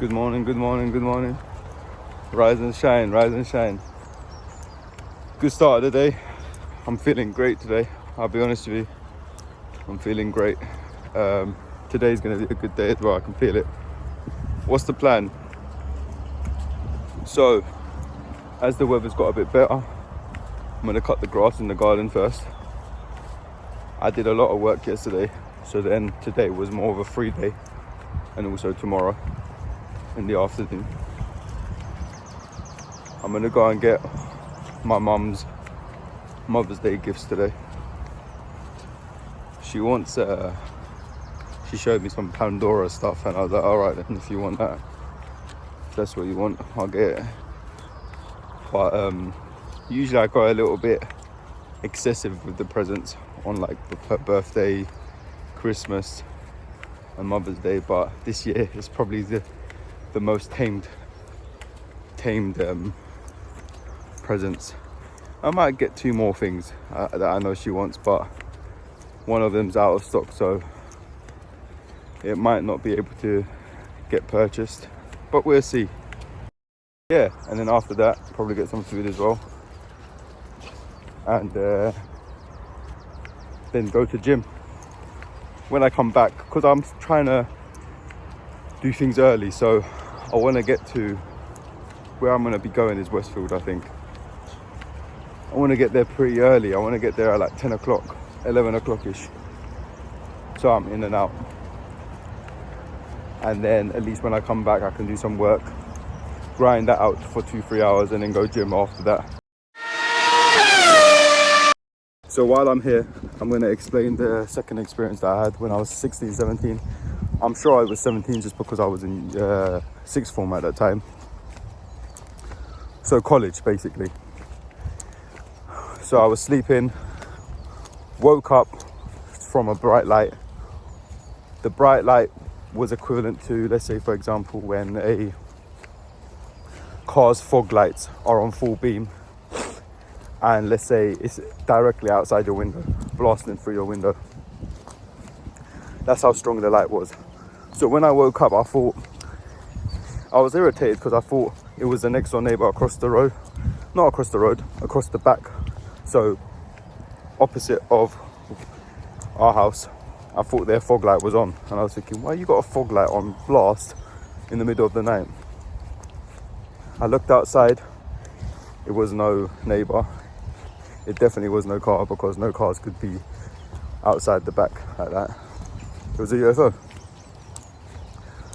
Good morning, good morning, good morning. Rise and shine, rise and shine. Good start of the day. I'm feeling great today. I'll be honest with you. I'm feeling great. Today's going to be a good day as well. I can feel it. What's the plan? So, as the weather's got a bit better, I'm going to cut the grass in the garden first. I did a lot of work yesterday, so then today was more of a free day, and also tomorrow in the afternoon. I'm going to go and get my mum's Mother's Day gifts today. She wants, she showed me some Pandora stuff, and I was like, alright then, if you want that, if that's what you want, I'll get it. But usually I go a little bit excessive with the presents on like her birthday, Christmas and Mother's Day, but this year is probably the most tamed presents. I might get 2 more things that I know she wants, but one of them's out of stock, so it might not be able to get purchased, but we'll see. Yeah, and then after that probably get some food as well, and then go to gym when I come back, because I'm trying to do things early. So I want to get to where I'm going to be going is Westfield. I think I want to get there pretty early. I want to get there at like 10 o'clock, 11 o'clock ish, so I'm in and out, and then at least when I come back I can do some work, grind that out for 2-3 hours, and then go gym after that. So while I'm here, I'm going to explain the second experience that I had when I was 16, 17. I'm sure I was 17 just because I was in sixth form at that time. So college, basically. So I was sleeping, woke up from a bright light. The bright light was equivalent to, let's say for example, when a car's fog lights are on full beam, and let's say it's directly outside your window, blasting through your window. That's how strong the light was. So when I woke up, I was irritated because I thought it was the next door neighbor across the road. Not across the road, across the back. So opposite of our house. I thought their fog light was on, and I was thinking, why you got a fog light on blast in the middle of the night? I looked outside. It was no neighbor. It definitely was no car, because no cars could be outside the back like that. It was a UFO,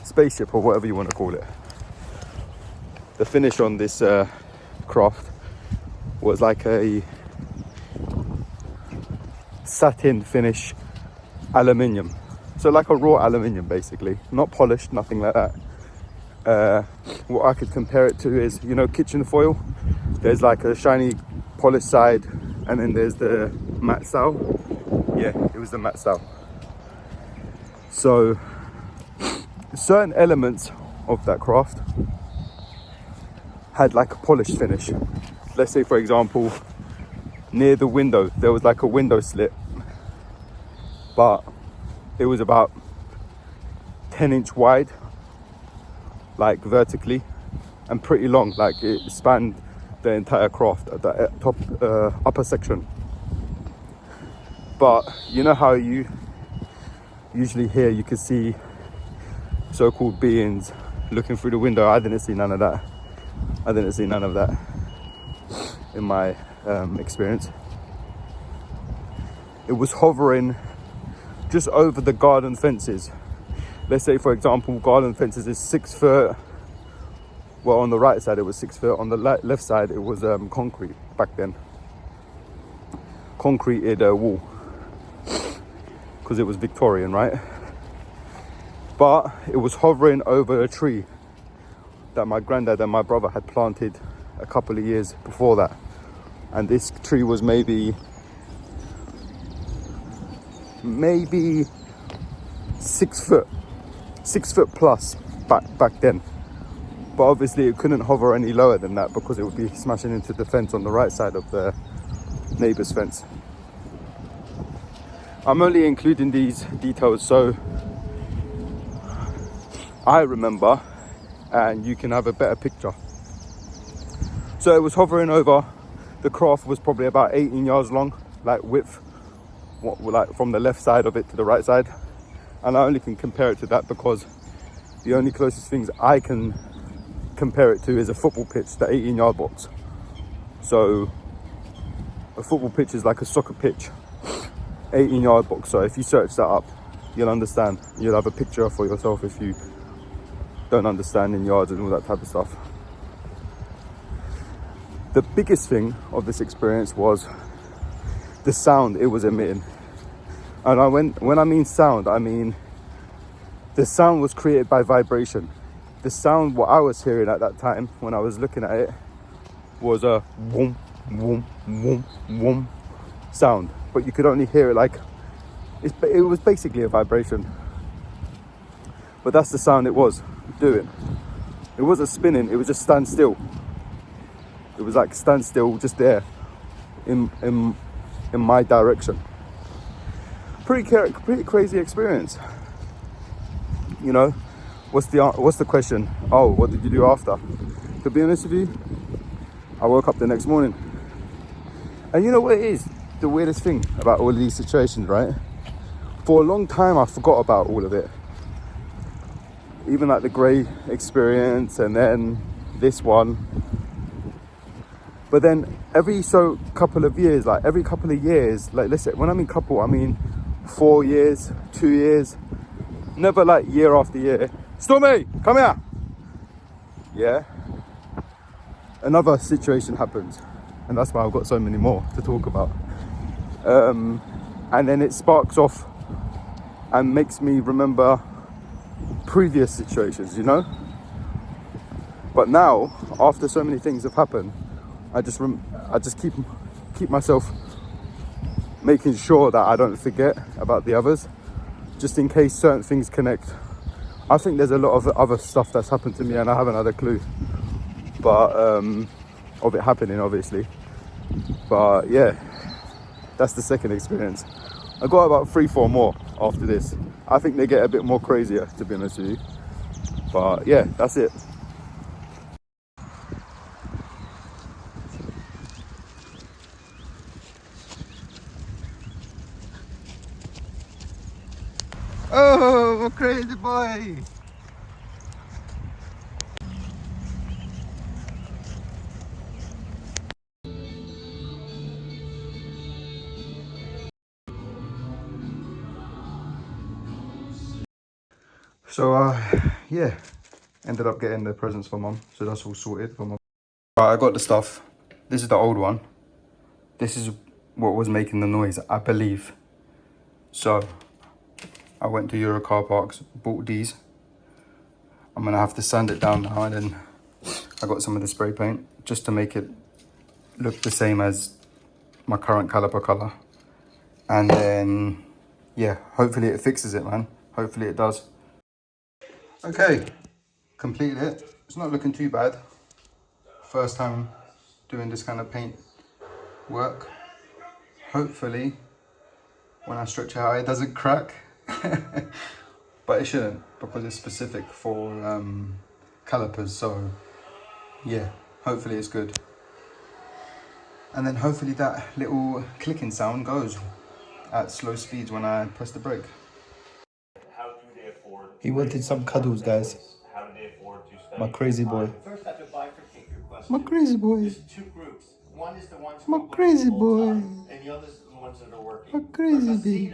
spaceship, or whatever you want to call it. The finish on this craft was like a satin finish, aluminium. So like a raw aluminium, basically, not polished, nothing like that. What I could compare it to is, you know, kitchen foil. There's like a shiny polished side, and then there's the matte style. Yeah, it was the matte style. So certain elements of that craft had like a polished finish. Let's say for example, near the window there was like a window slit, but it was about 10-inch wide, like vertically, and pretty long, like it spanned the entire craft at the top upper section. But you know how you usually here you could see so-called beings looking through the window? I didn't see none of that. I didn't see none of that in my experience. It was hovering just over the garden fences. Let's say for example, garden fences is 6 foot. Well, on the right side it was 6 foot. On the left side it was concrete back then. Concreted wall, because it was Victorian, right? But it was hovering over a tree that my granddad and my brother had planted a couple of years before that. And this tree was maybe 6 foot plus back then. But obviously it couldn't hover any lower than that, because it would be smashing into the fence on the right side of the neighbour's fence. I'm only including these details so I remember and you can have a better picture. So it was hovering over. The craft was probably about 18 yards long, like width, like from the left side of it to the right side. And I only can compare it to that because the only closest things I can compare it to is a football pitch, the 18-yard box. So a football pitch is like a soccer pitch, 18-yard box. So if you search that up, you'll understand. You'll have a picture for yourself if you don't understand in yards and all that type of stuff. The biggest thing of this experience was the sound it was emitting. And when I mean sound, I mean the sound was created by vibration. The sound what I was hearing at that time when I was looking at it was a boom, boom, boom, boom sound. But you could only hear it like, it was basically a vibration. But that's the sound it was doing. It wasn't spinning, it was just stand still. It was like stand still, just there in my direction. Pretty crazy experience. You know, what's the question? Oh, what did you do after? To be honest with you, I woke up the next morning. And you know what it is? The weirdest thing about all of these situations, right? For a long time, I forgot about all of it. Even like the grey experience and then this one. But then every couple of years, like listen, when I mean couple, I mean 4 years, 2 years, never like year after year. Stormy, come here. Yeah. Another situation happens, and that's why I've got so many more to talk about. And then it sparks off and makes me remember previous situations, you know. But now, after so many things have happened, I just keep myself making sure that I don't forget about the others, just in case certain things connect. I think there's a lot of other stuff that's happened to me and I haven't had a clue, but of it happening, obviously. But yeah, that's the second experience. I got about 3-4 more after this. I think they get a bit more crazier, to be honest with you. But yeah, that's it. Oh, crazy boy! So yeah, ended up getting the presents for mum, so that's all sorted for mum. Right, I got the stuff. This is the old one. This is what was making the noise, I believe. So I went to Euro car parks, bought these. I'm gonna have to sand it down now, and then I got some of the spray paint just to make it look the same as my current caliper color. And then yeah, hopefully it fixes it, man. Hopefully it does. Okay, completed it. It's not looking too bad. First time doing this kind of paint work. Hopefully when I stretch it out it doesn't crack. But it shouldn't, because it's specific for calipers. So yeah, hopefully it's good. And then hopefully that little clicking sound goes at slow speeds when I press the brake. He wanted some cuddles, guys. My crazy boy. My crazy boy. My crazy boy. My crazy baby.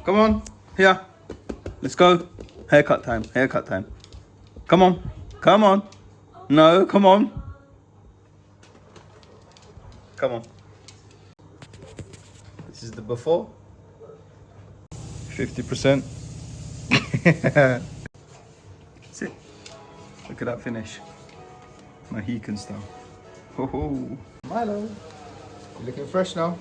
Come on, here. Let's go. Haircut time, haircut time. Come on, come on. No, come on. Come on. This is the before. 50%. Sit. Look at that finish. Mohican style. Ho ho. Milo, you're looking fresh now.